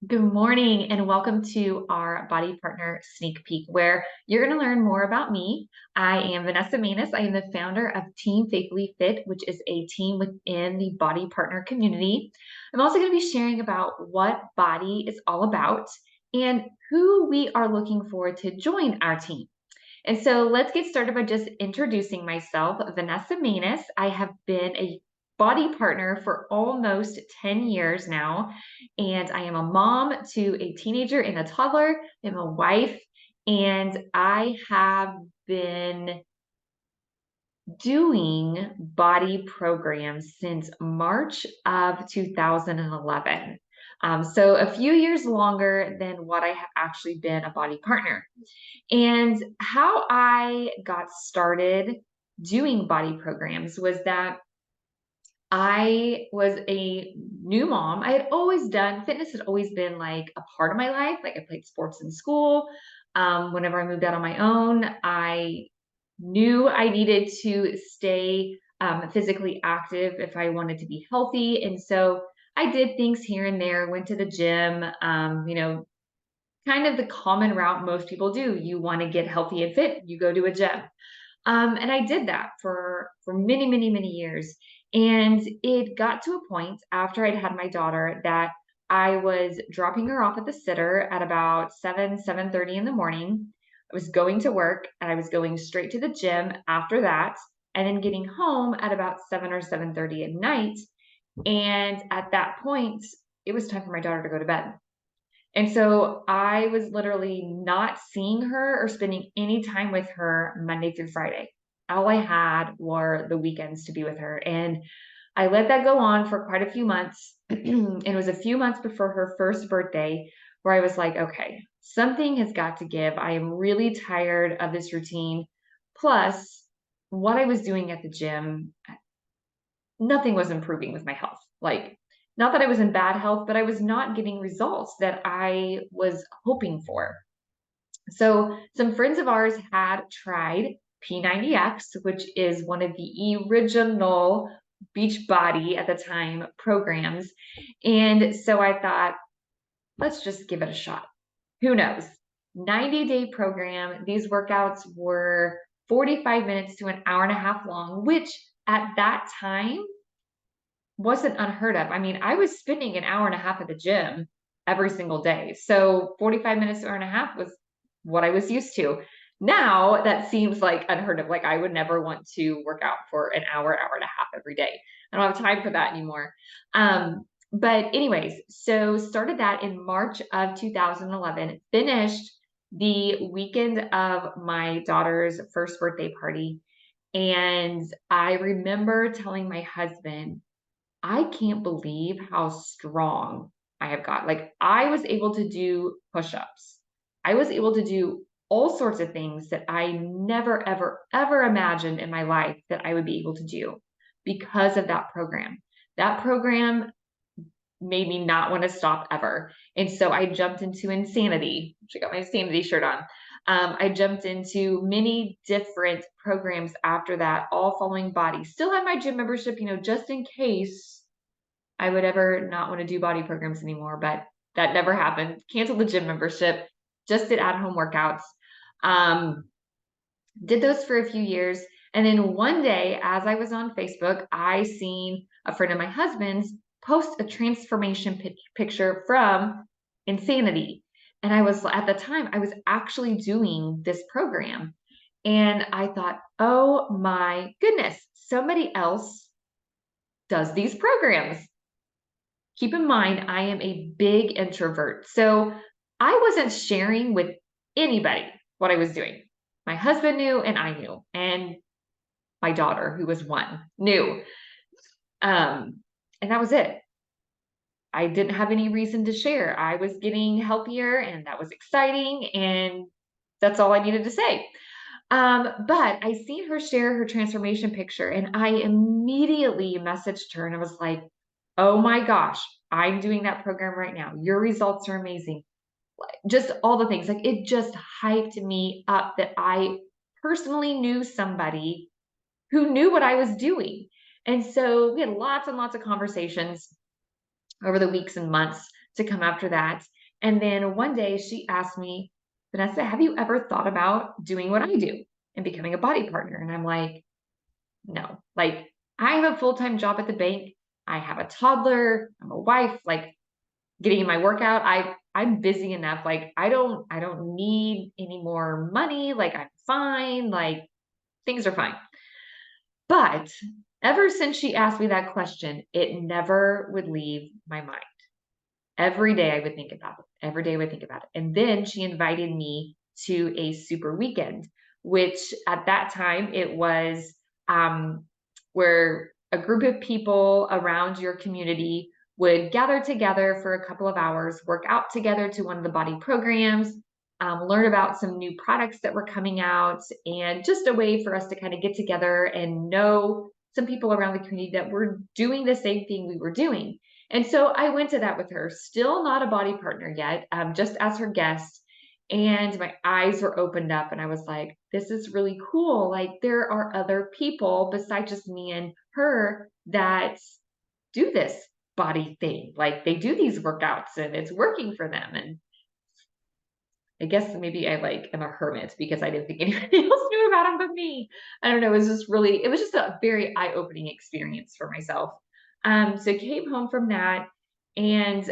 Good morning and welcome to our BODi Partner sneak peek where you're going to learn more about me. I am Vanessa Manus. I am the founder of Team Faithfully FIT, which is a team within the BODi Partner community. I'm also going to be sharing about what BODi is all about and who we are looking for to join our team. And so let's get started by just introducing myself. Vanessa Manus. I have been a BODi partner for almost 10 years now, and I am a mom to a teenager and a toddler. I'm a wife, and I have been doing BODi programs since March of 2011. So a few years longer than what I have actually been a BODi partner. And how I got started doing BODi programs was that I was a new mom. I had always done fitness, had always been like a part of my life. Like I played sports in school. Whenever I moved out on my own, I knew I needed to stay physically active if I wanted to be healthy. And so I did things here and there, went to the gym, kind of the common route most people do. You want to get healthy and fit, you go to a gym. And I did that for many, many, many years. And it got to a point after I'd had my daughter that I was dropping her off at the sitter at about 7:30 in the morning. I was going to work and I was going straight to the gym after that, and then getting home at about 7 or 7:30 at night. And at that point, it was time for my daughter to go to bed. And so I was literally not seeing her or spending any time with her Monday through Friday. All I had were the weekends to be with her. And I let that go on for quite a few months. And it was a few months before her first birthday where I was like, okay, something has got to give. I am really tired of this routine. Plus, what I was doing at the gym, nothing was improving with my health. Like, not that I was in bad health, but I was not getting results that I was hoping for. So, some friends of ours had tried P90X, which is one of the original Beachbody at the time programs. And so I thought, let's just give it a shot. Who knows? 90-day program. These workouts were 45 minutes to an hour and a half long, which at that time wasn't unheard of. I mean, I was spending an hour and a half at the gym every single day. So 45 minutes to an hour and a half was what I was used to. Now that seems like unheard of. Like I would never want to work out for an hour, hour and a half every day. I don't have time for that anymore. But anyways, so started that in March of 2011, finished the weekend of my daughter's first birthday party. And I remember telling my husband, I can't believe how strong I have got. Like I was able to do push-ups. I was able to do all sorts of things that I never, ever, ever imagined in my life that I would be able to do because of that program. That program made me not want to stop ever. And so I jumped into insanity, which I got my insanity shirt on. I jumped into many different programs after that, all following BODi. Still had my gym membership, just in case I would ever not want to do BODi programs anymore, but that never happened. Canceled the gym membership, just did at-home workouts. Did those for a few years. And then one day, as I was on Facebook, I seen a friend of my husband's post a transformation picture from Insanity. And I was, at the time, I was actually doing this program. And I thought, oh my goodness, somebody else does these programs. Keep in mind, I am a big introvert. So I wasn't sharing with anybody what I was doing. My husband knew, and I knew, and my daughter, who was 1, knew. And that was it. I didn't have any reason to share. I was getting healthier, and that was exciting, and that's all I needed to say. But I seen her share her transformation picture, and I immediately messaged her, and I was like, oh my gosh, I'm doing that program right now. Your results are amazing. Just all the things. Like it just hyped me up that I personally knew somebody who knew what I was doing. And so we had lots and lots of conversations over the weeks and months to come after that. And then one day she asked me, Vanessa, have you ever thought about doing what I do and becoming a BODi partner? And I'm like, no, like I have a full-time job at the bank. I have a toddler. I'm a wife, like getting in my workout. I'm busy enough. Like I don't need any more money. Like I'm fine. Like things are fine. But ever since she asked me that question, it never would leave my mind. Every day I would think about it. Every day I would think about it. And then she invited me to a super weekend, which at that time it was where a group of people around your community would gather together for a couple of hours, work out together to one of the BODi programs, learn about some new products that were coming out, and just a way for us to kind of get together and know some people around the community that were doing the same thing we were doing. And so I went to that with her, still not a BODi partner yet, just as her guest. And my eyes were opened up, and I was like, this is really cool. Like, there are other people besides just me and her that do this BODi thing. Like, they do these workouts and it's working for them. And I guess maybe I like am a hermit because I didn't think anybody else knew about them but me. I don't know. It was just a very eye-opening experience for myself. So I came home from that, and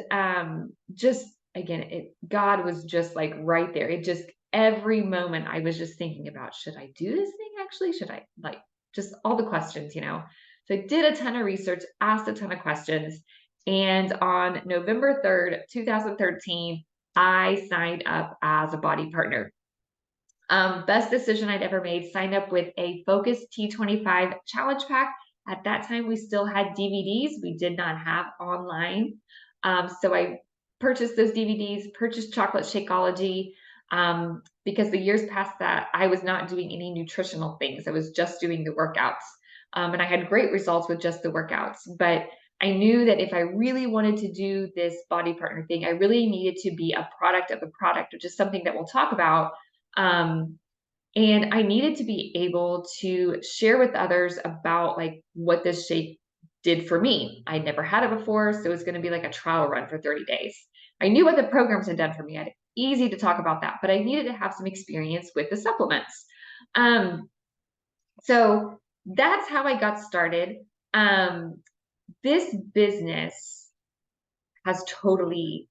just again, God was just like right there. It just every moment I was just thinking about, should I do this thing actually? Should I like just all the questions, you know? So I did a ton of research, asked a ton of questions, and on November 3rd, 2013, I signed up as a BODi partner. Best decision I'd ever made. Signed up with a Focus T25 challenge pack. At that time, we still had DVDs. We did not have online. So I purchased those DVDs, purchased Chocolate Shakeology, because the years past that, I was not doing any nutritional things. I was just doing the workouts. And I had great results with just the workouts. But I knew that if I really wanted to do this BODi partner thing, I really needed to be a product of a product, which is something that we'll talk about. And I needed to be able to share with others about like what this shake did for me. I'd never had it before, so it was going to be like a trial run for 30 days. I knew what the programs had done for me. Easy to talk about that, but I needed to have some experience with the supplements. So that's how I got started. This business has totally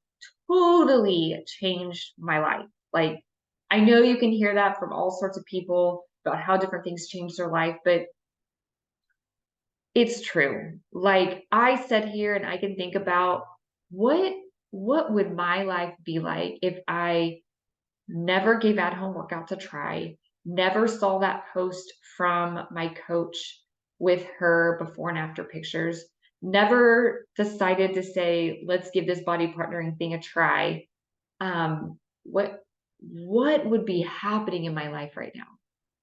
changed my life. Like, I know you can hear that from all sorts of people about how different things change their life, but it's true. Like, I sit here and I can think about what would my life be like if I never gave at-home workouts a try, never saw that post from my coach with her before and after pictures, never decided to say, let's give this BODi partnering thing a try. What would be happening in my life right now?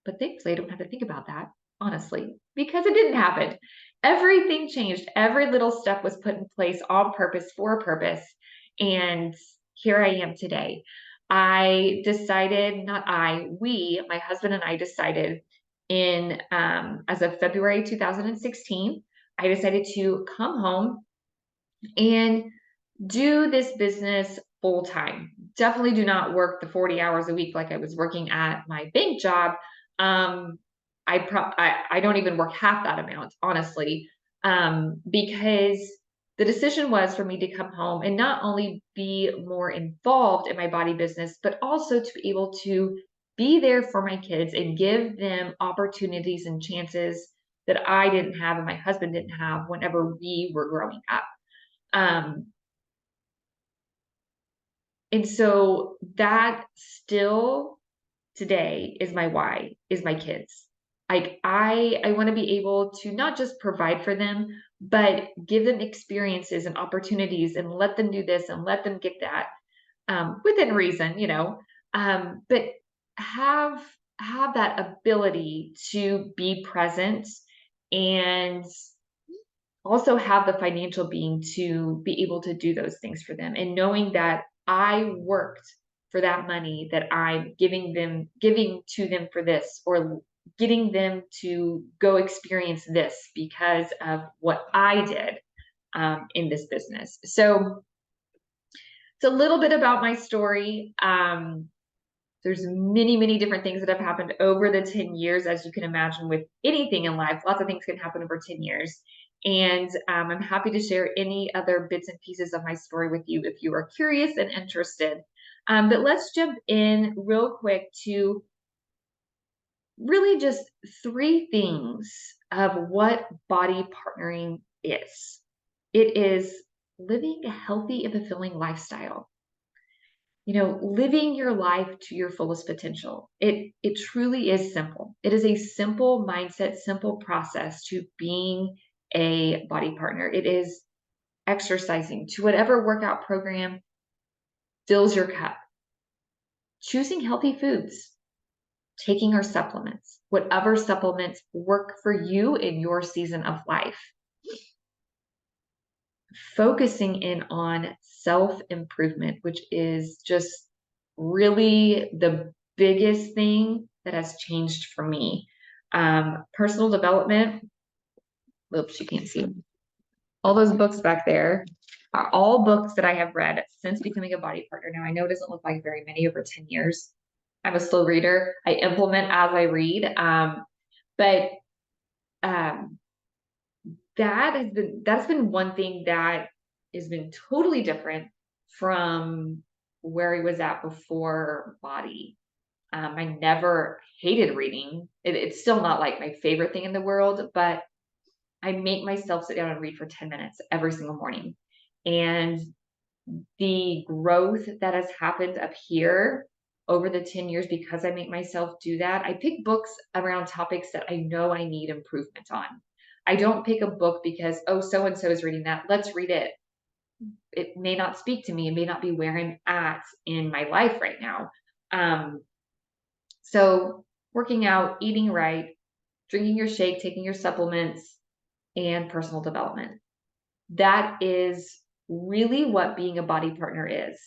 But thankfully, I don't have to think about that, honestly, because it didn't happen. Everything changed. Every little step was put in place on purpose, for a purpose. And here I am today. I decided, not I, we, my husband and I decided in, as of February 2016, I decided to come home and do this business full time. Definitely do not work the 40 hours a week like I was working at my bank job. I don't even work half that amount, honestly, because the decision was for me to come home and not only be more involved in my BODi business, but also to be able to be there for my kids and give them opportunities and chances that I didn't have and my husband didn't have whenever we were growing up. And so that still today is my why, is my kids. Like I want to be able to not just provide for them, but give them experiences and opportunities and let them do this and let them get that, within reason, you know, but have that ability to be present and also have the financial being to be able to do those things for them, and knowing that I worked for that money that I'm giving to them for this, or getting them to go experience this because of what I did in this business. So It's a little bit about my story. There's many, many different things that have happened over the 10 years, as you can imagine, with anything in life. Lots of things can happen over 10 years. And I'm happy to share any other bits and pieces of my story with you if you are curious and interested. But let's jump in real quick to really just three things of what BODi partnering is. It is living a healthy and fulfilling lifestyle. Living your life to your fullest potential. It truly is simple. It is a simple mindset, simple process to being a BODi partner. It is exercising to whatever workout program fills your cup, choosing healthy foods, taking our supplements, whatever supplements work for you in your season of life, focusing in on self-improvement, which is just really the biggest thing that has changed for me. Personal development, oops, you can't see all those books back there are all books that I have read since becoming a BODi partner. Now, I know it doesn't look like very many over 10 years. I'm a slow reader. I implement as I read. But um, that's been one thing that has been totally different from where I was at before BODi. I never hated reading. It's still not like my favorite thing in the world, but I make myself sit down and read for 10 minutes every single morning. And the growth that has happened up here over the 10 years because I make myself do that, I pick books around topics that I know I need improvement on. I don't pick a book because, oh, so and so is reading that. Let's read it. It may not speak to me. It may not be where I'm at in my life right now. So, working out, eating right, drinking your shake, taking your supplements, and personal development. That is really what being a BODi partner is.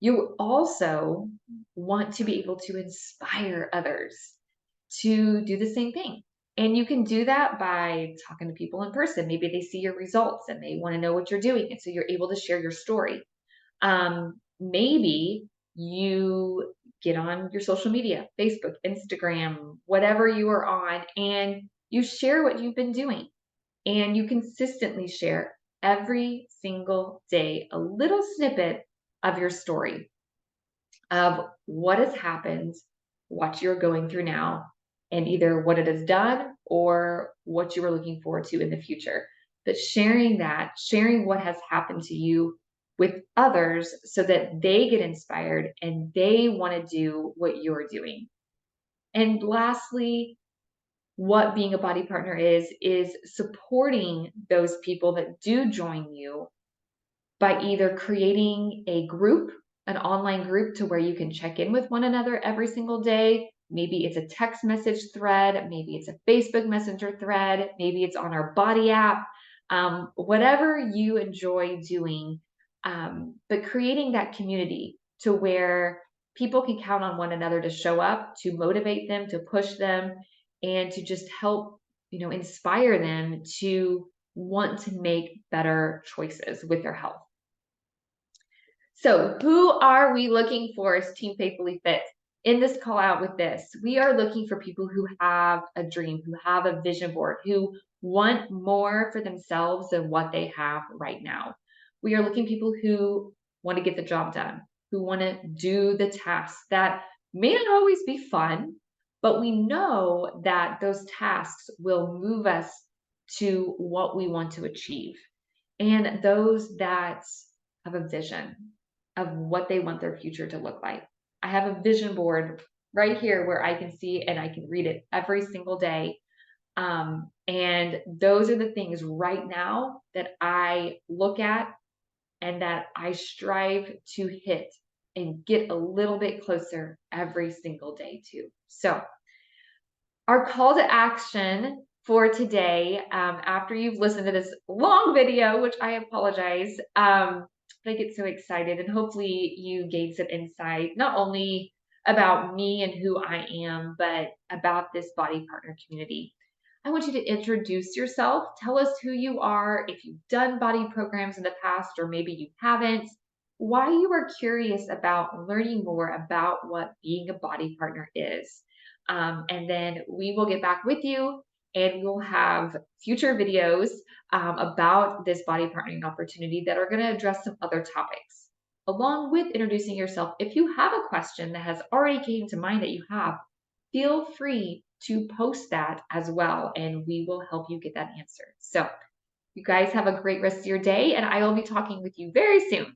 You also want to be able to inspire others to do the same thing. And you can do that by talking to people in person. Maybe they see your results and they want to know what you're doing. And so you're able to share your story. Maybe you get on your social media, Facebook, Instagram, whatever you are on, and you share what you've been doing. And you consistently share every single day a little snippet of your story of what has happened, what you're going through now, and either what it has done or what you are looking forward to in the future. But sharing that, sharing what has happened to you with others so that they get inspired and they want to do what you're doing. And lastly, what being a BODi partner is supporting those people that do join you by either creating a group, an online group to where you can check in with one another every single day. Maybe it's a text message thread, maybe it's a Facebook Messenger thread, maybe it's on our BODi app, whatever you enjoy doing, but creating that community to where people can count on one another to show up, to motivate them, to push them, and to just help, inspire them to want to make better choices with their health. So who are we looking for as Team Faithfully Fit? In this call out with this, we are looking for people who have a dream, who have a vision board, who want more for themselves than what they have right now. We are looking people who want to get the job done, who want to do the tasks that may not always be fun, but we know that those tasks will move us to what we want to achieve. And those that have a vision of what they want their future to look like. I have a vision board right here where I can see and I can read it every single day. And those are the things right now that I look at and that I strive to hit and get a little bit closer every single day to. So our call to action for today, after you've listened to this long video, which I apologize, but I get so excited, and hopefully you gain some insight, not only about me and who I am, but about this BODi Partner community. I want you to introduce yourself. Tell us who you are, if you've done BODi programs in the past, or maybe you haven't. why you are curious about learning more about what being a body partner is. And then we will get back with you and we'll have future videos about this body partnering opportunity that are going to address some other topics. Along with introducing yourself, if you have a question that has already came to mind that you have, feel free to post that as well, and we will help you get that answered. So, you guys have a great rest of your day, and I will be talking with you very soon.